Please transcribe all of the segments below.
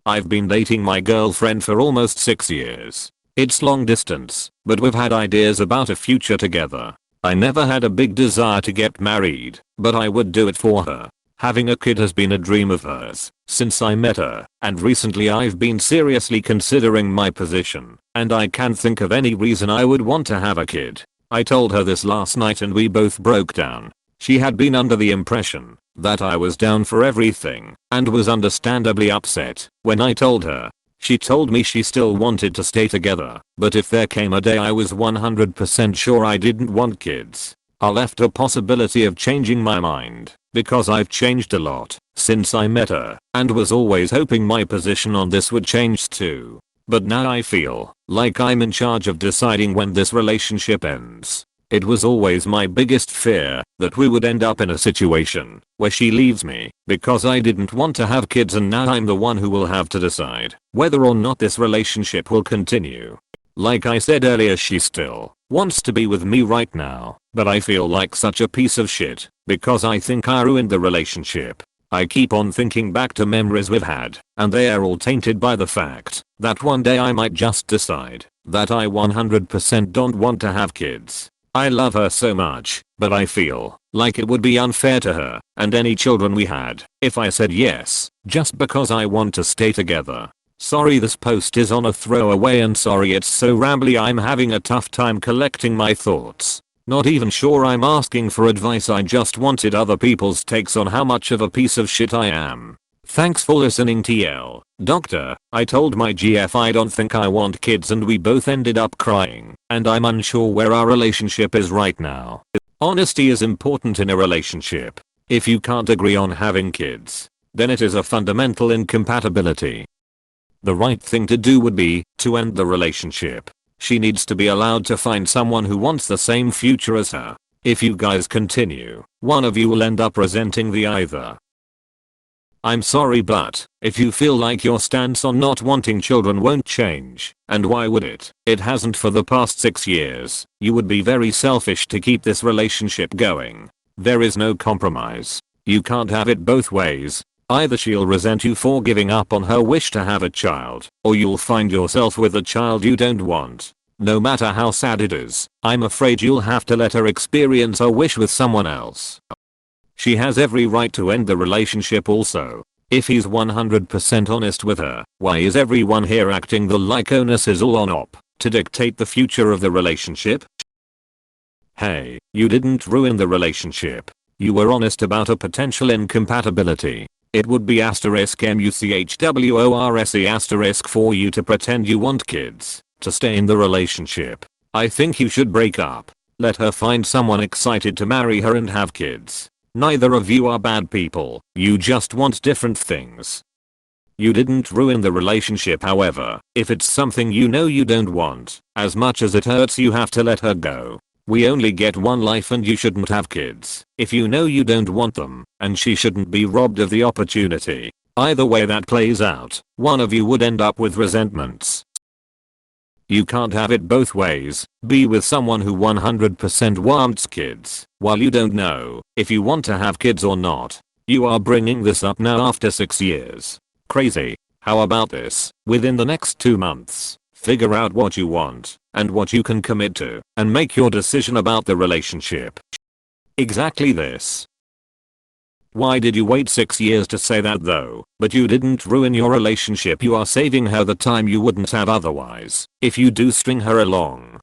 I've been dating my girlfriend for almost 6 years. It's long distance, but we've had ideas about a future together. I never had a big desire to get married, but I would do it for her. Having a kid has been a dream of hers since I met her, and recently I've been seriously considering my position, and I can't think of any reason I would want to have a kid. I told her this last night and we both broke down. She had been under the impression that I was down for everything and was understandably upset when I told her. She told me she still wanted to stay together, but if there came a day I was 100% sure I didn't want kids, I left a possibility of changing my mind, because I've changed a lot since I met her and was always hoping my position on this would change too. But now I feel like I'm in charge of deciding when this relationship ends. It was always my biggest fear that we would end up in a situation where she leaves me because I didn't want to have kids, and now I'm the one who will have to decide whether or not this relationship will continue. Like I said earlier, she still wants to be with me right now, but I feel like such a piece of shit because I think I ruined the relationship. I keep on thinking back to memories we've had, and they are all tainted by the fact that one day I might just decide that I 100% don't want to have kids. I love her so much, but I feel like it would be unfair to her and any children we had if I said yes just because I want to stay together. Sorry this post is on a throwaway, and sorry it's so rambly. I'm having a tough time collecting my thoughts. Not even sure I'm asking for advice, I just wanted other people's takes on how much of a piece of shit I am. Thanks for listening TL. Doctor, I told my GF I don't think I want kids and we both ended up crying, and I'm unsure where our relationship is right now. Honesty is important in a relationship. If you can't agree on having kids, then it is a fundamental incompatibility. The right thing to do would be to end the relationship. She needs to be allowed to find someone who wants the same future as her. If you guys continue, one of you will end up resenting the other. I'm sorry, but if you feel like your stance on not wanting children won't change, and why would it? It hasn't for the past 6 years. You would be very selfish to keep this relationship going. There is no compromise. You can't have it both ways. Either she'll resent you for giving up on her wish to have a child, or you'll find yourself with a child you don't want. No matter how sad it is, I'm afraid you'll have to let her experience her wish with someone else. She has every right to end the relationship also. If he's 100% honest with her, why is everyone here acting the like onus is all on Op to dictate the future of the relationship? Hey, you didn't ruin the relationship. You were honest about a potential incompatibility. It would be *muchworse* for you to pretend you want kids to stay in the relationship. I think you should break up. Let her find someone excited to marry her and have kids. Neither of you are bad people, you just want different things. You didn't ruin the relationship, however. If it's something you know you don't want, as much as it hurts, you have to let her go. We only get one life and you shouldn't have kids if you know you don't want them, and she shouldn't be robbed of the opportunity. Either way that plays out, one of you would end up with resentments. You can't have it both ways. Be with someone who 100% wants kids while you don't know if you want to have kids or not. You are bringing this up now after 6 years. Crazy. How about this? Within the next 2 months, figure out what you want and what you can commit to, and make your decision about the relationship. Exactly this. Why did you wait 6 years to say that though? But you didn't ruin your relationship. You are saving her the time you wouldn't have otherwise if you do string her along.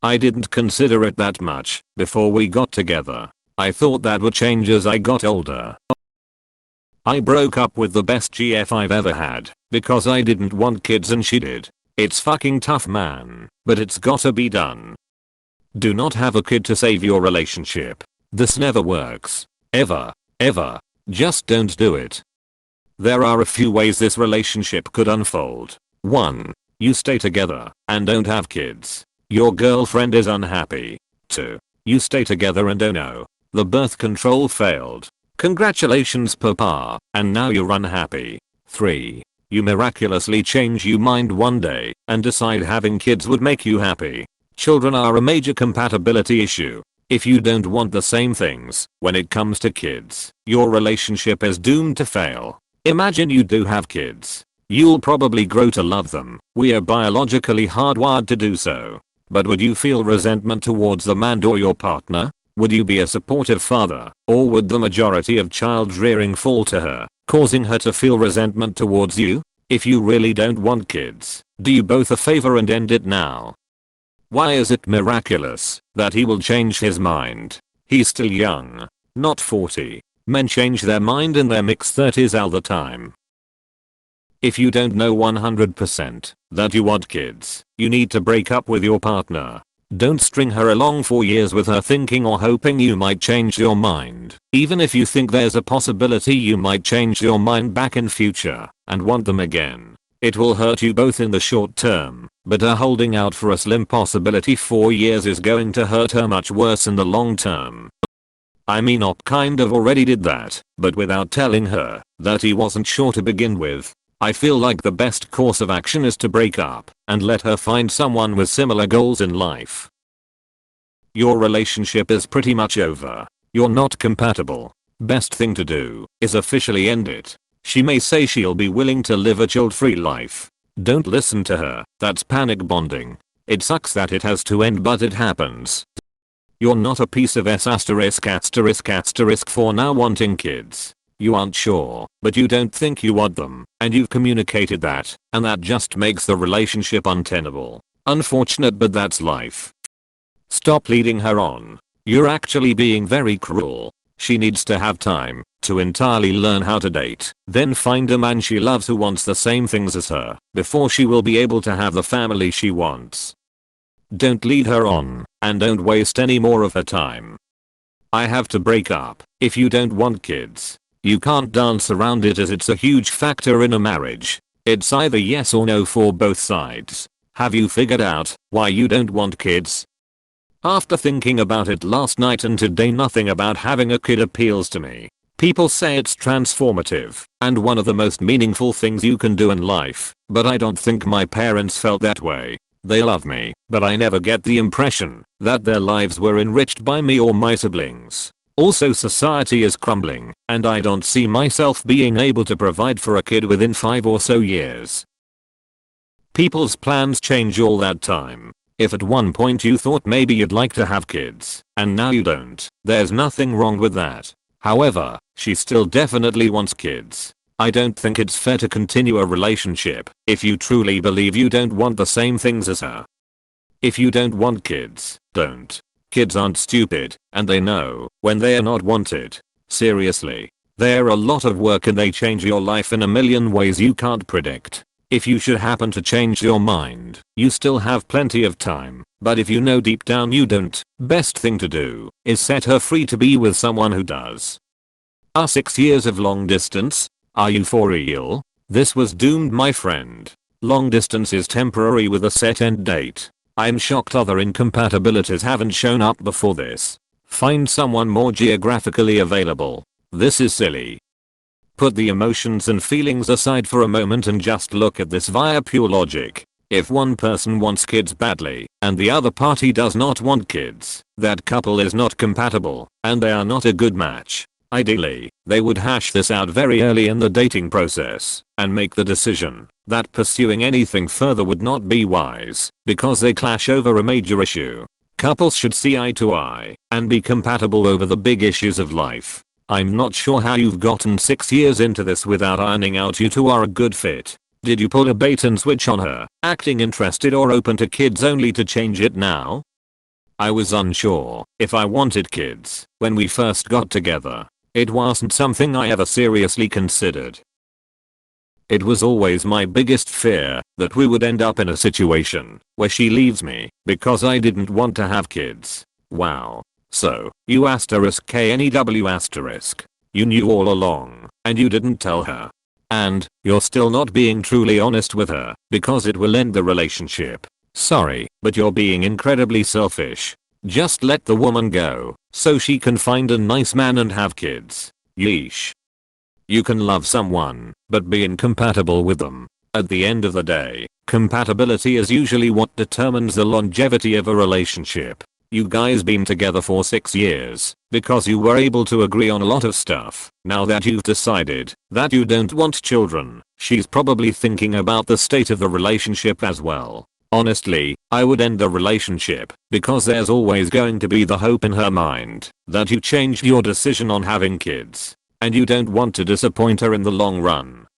I didn't consider it that much before we got together. I thought that would change as I got older. I broke up with the best GF I've ever had because I didn't want kids and she did. It's fucking tough, man, but it's gotta be done. Do not have a kid to save your relationship. This never works. Ever. Ever. Just don't do it. There are a few ways this relationship could unfold. 1. You stay together and don't have kids. Your girlfriend is unhappy. 2. You stay together and oh no, the birth control failed. Congratulations papa, and now you're unhappy. 3. You miraculously change your mind one day and decide having kids would make you happy. Children are a major compatibility issue. If you don't want the same things when it comes to kids, your relationship is doomed to fail. Imagine you do have kids. You'll probably grow to love them. We are biologically hardwired to do so. But would you feel resentment towards the man or your partner? Would you be a supportive father, or would the majority of child rearing fall to her, causing her to feel resentment towards you? If you really don't want kids, do you both a favor and end it now? Why is it miraculous that he will change his mind? He's still young, not 40. Men change their mind in their mid-30s all the time. If you don't know 100% that you want kids, you need to break up with your partner. Don't string her along for years with her thinking or hoping you might change your mind. Even if you think there's a possibility you might change your mind back in future and want them again, it will hurt you both in the short term, but her holding out for a slim possibility for years is going to hurt her much worse in the long term. I mean, Op kind of already did that, but without telling her that he wasn't sure to begin with. I feel like the best course of action is to break up and let her find someone with similar goals in life. Your relationship is pretty much over. You're not compatible. Best thing to do is officially end it. She may say she'll be willing to live a child-free life. Don't listen to her. That's panic bonding. It sucks that it has to end, but it happens. You're not a piece of s*** for now wanting kids. You aren't sure, but you don't think you want them, and you've communicated that, and that just makes the relationship untenable. Unfortunate, but that's life. Stop leading her on. You're actually being very cruel. She needs to have time to entirely learn how to date, then find a man she loves who wants the same things as her, before she will be able to have the family she wants. Don't lead her on, and don't waste any more of her time. I have to break up if you don't want kids. You can't dance around it as it's a huge factor in a marriage. It's either yes or no for both sides. Have you figured out why you don't want kids? After thinking about it last night and today, nothing about having a kid appeals to me. People say it's transformative and one of the most meaningful things you can do in life, but I don't think my parents felt that way. They love me, but I never get the impression that their lives were enriched by me or my siblings. Also, society is crumbling, and I don't see myself being able to provide for a kid within 5 or so years. People's plans change all that time. If at one point you thought maybe you'd like to have kids, and now you don't, there's nothing wrong with that. However, she still definitely wants kids. I don't think it's fair to continue a relationship if you truly believe you don't want the same things as her. If you don't want kids, don't. Kids aren't stupid, and they know when they are not wanted. Seriously. They're a lot of work and they change your life in a million ways you can't predict. If you should happen to change your mind, you still have plenty of time, but if you know deep down you don't, best thing to do is set her free to be with someone who does. 6 years of long distance? Are you for real? This was doomed, my friend. Long distance is temporary with a set end date. I'm shocked other incompatibilities haven't shown up before this. Find someone more geographically available. This is silly. Put the emotions and feelings aside for a moment and just look at this via pure logic. If one person wants kids badly and the other party does not want kids, that couple is not compatible and they are not a good match. Ideally, they would hash this out very early in the dating process and make the decision that pursuing anything further would not be wise because they clash over a major issue. Couples should see eye to eye and be compatible over the big issues of life. I'm not sure how you've gotten 6 years into this without ironing out you two are a good fit. Did you pull a bait and switch on her, acting interested or open to kids only to change it now? I was unsure if I wanted kids when we first got together. It wasn't something I ever seriously considered. It was always my biggest fear that we would end up in a situation where she leaves me because I didn't want to have kids. Wow. So, you *KNEW*. You knew all along, and you didn't tell her. And, you're still not being truly honest with her, because it will end the relationship. Sorry, but you're being incredibly selfish. Just let the woman go, so she can find a nice man and have kids. Yeesh. You can love someone, but be incompatible with them. At the end of the day, compatibility is usually what determines the longevity of a relationship. You guys been together for 6 years because you were able to agree on a lot of stuff. Now that you've decided that you don't want children, she's probably thinking about the state of the relationship as well. Honestly, I would end the relationship because there's always going to be the hope in her mind that you changed your decision on having kids and you don't want to disappoint her in the long run.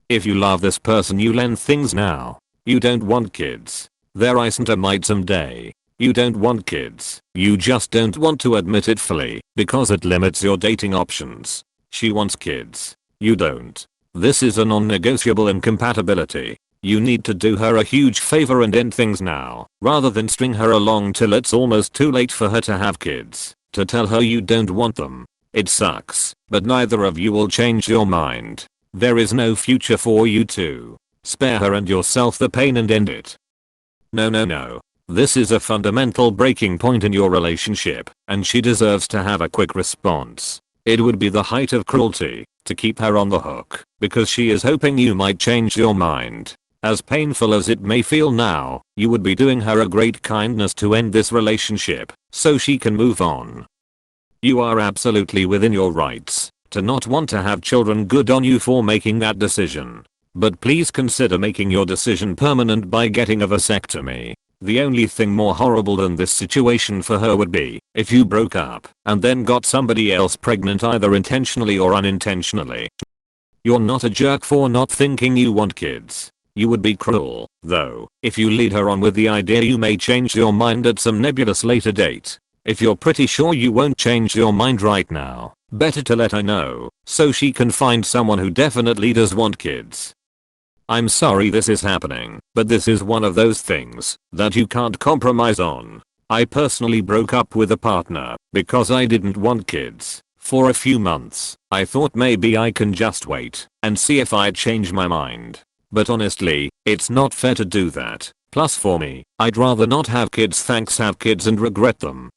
If you love this person, you'll end things now. You don't want kids. There isn't a might someday. You don't want kids. You just don't want to admit it fully because it limits your dating options. She wants kids. You don't. This is a non-negotiable incompatibility. You need to do her a huge favor and end things now, rather than string her along till it's almost too late for her to have kids, to tell her you don't want them. It sucks, but neither of you will change your mind. There is no future for you two. Spare her and yourself the pain and end it. No. This is a fundamental breaking point in your relationship, and she deserves to have a quick response. It would be the height of cruelty to keep her on the hook because she is hoping you might change your mind. As painful as it may feel now, you would be doing her a great kindness to end this relationship so she can move on. You are absolutely within your rights to not want to have children. Good on you for making that decision. But please consider making your decision permanent by getting a vasectomy. The only thing more horrible than this situation for her would be if you broke up and then got somebody else pregnant either intentionally or unintentionally. You're not a jerk for not thinking you want kids. You would be cruel, though, if you lead her on with the idea you may change your mind at some nebulous later date. If you're pretty sure you won't change your mind right now, better to let her know so she can find someone who definitely does want kids. I'm sorry this is happening, but this is one of those things that you can't compromise on. I personally broke up with a partner because I didn't want kids. For a few months, I thought maybe I can just wait and see if I'd change my mind. But honestly, it's not fair to do that. Plus for me, I'd rather not have kids. Thanks, have kids and regret them.